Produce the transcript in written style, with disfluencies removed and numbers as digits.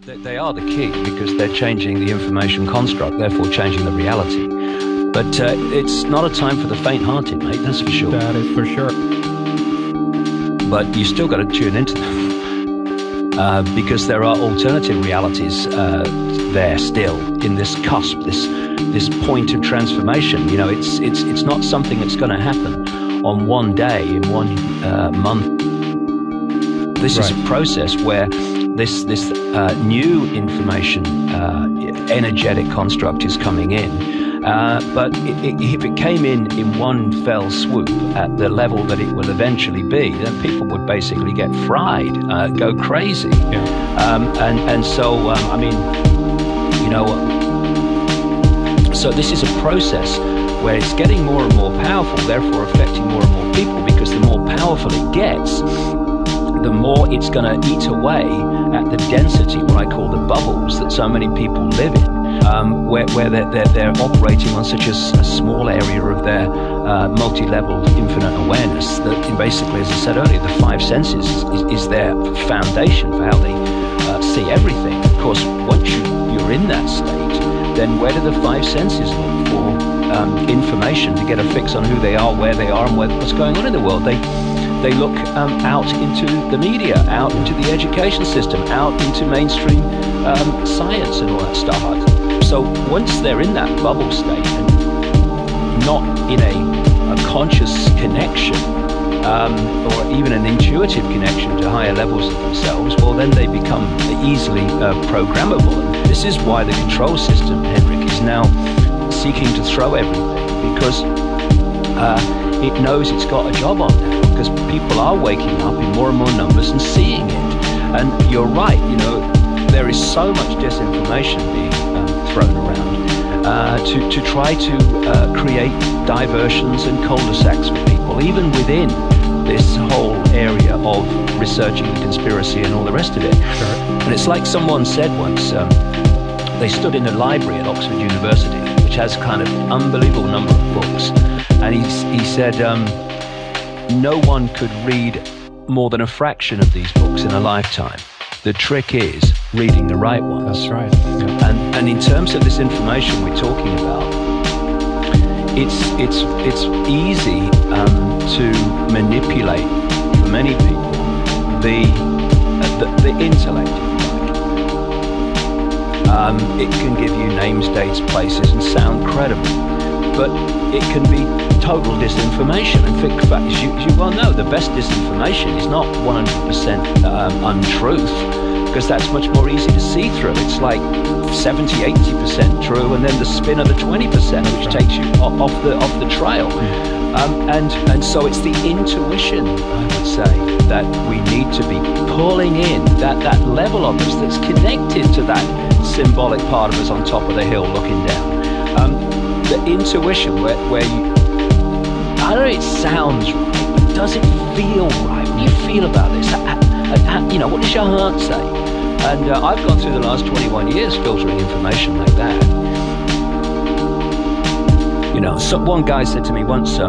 They are the key because they're changing the information construct, therefore changing the reality. But it's not a time for the faint-hearted, mate, that's for sure. That is for sure. But you still got to tune into them because there are alternative realities there still in this cusp, this point of transformation. You know, it's not something that's going to happen on one day, in one month. This is a process where this new information, energetic construct is coming in. But if it came in one fell swoop at the level that it will eventually be, then people would basically get fried, go crazy. Yeah. And so, I mean, you know, so this is a process where it's getting more and more powerful, therefore affecting more and more people, because the more powerful it gets, the more it's going to eat away at the density, what I call the bubbles that so many people live in, where they're operating on such a small area of their multi-level infinite awareness that basically, as I said earlier, the five senses is their foundation for how they see everything. Of course, once you're in that state, then where do the five senses look for information to get a fix on who they are, where they are, and what's going on in the world? They look out into the media, out into the education system, out into mainstream science and all that stuff. So once they're in that bubble state and not in a conscious connection or even an intuitive connection to higher levels of themselves, well, then they become easily programmable. And this is why the control system, Henrik, is now seeking to throw everything, because it knows it's got a job on now, because people are waking up in more and more numbers and seeing it. And you're right, you know, there is so much disinformation being thrown around to try to create diversions and cul-de-sacs for people, even within this whole area of researching the conspiracy and all the rest of it. Sure. And it's like someone said once, they stood in a library at Oxford University, which has kind of unbelievable number of books. And he said no one could read more than a fraction of these books in a lifetime. The trick is reading the right ones. That's right. Yeah. And in terms of this information we're talking about, it's easy to manipulate for many people the intellect. It can give you names, dates, places, and sound credible, but it can be total disinformation. And in fact, as you well know, the best disinformation is not 100% untruth, because that's much more easy to see through. It's like 70-80% true, and then the spin of the 20%, which takes you off the trail. And so it's the intuition, I would say, that we need to be pulling in, that level of us that's connected to that symbolic part of us on top of the hill looking down. The intuition where you, I don't know, it sounds right, but does it feel right? What do you feel about this? You know, what does your heart say? And I've gone through the last 21 years filtering information like that. You know, so one guy said to me once,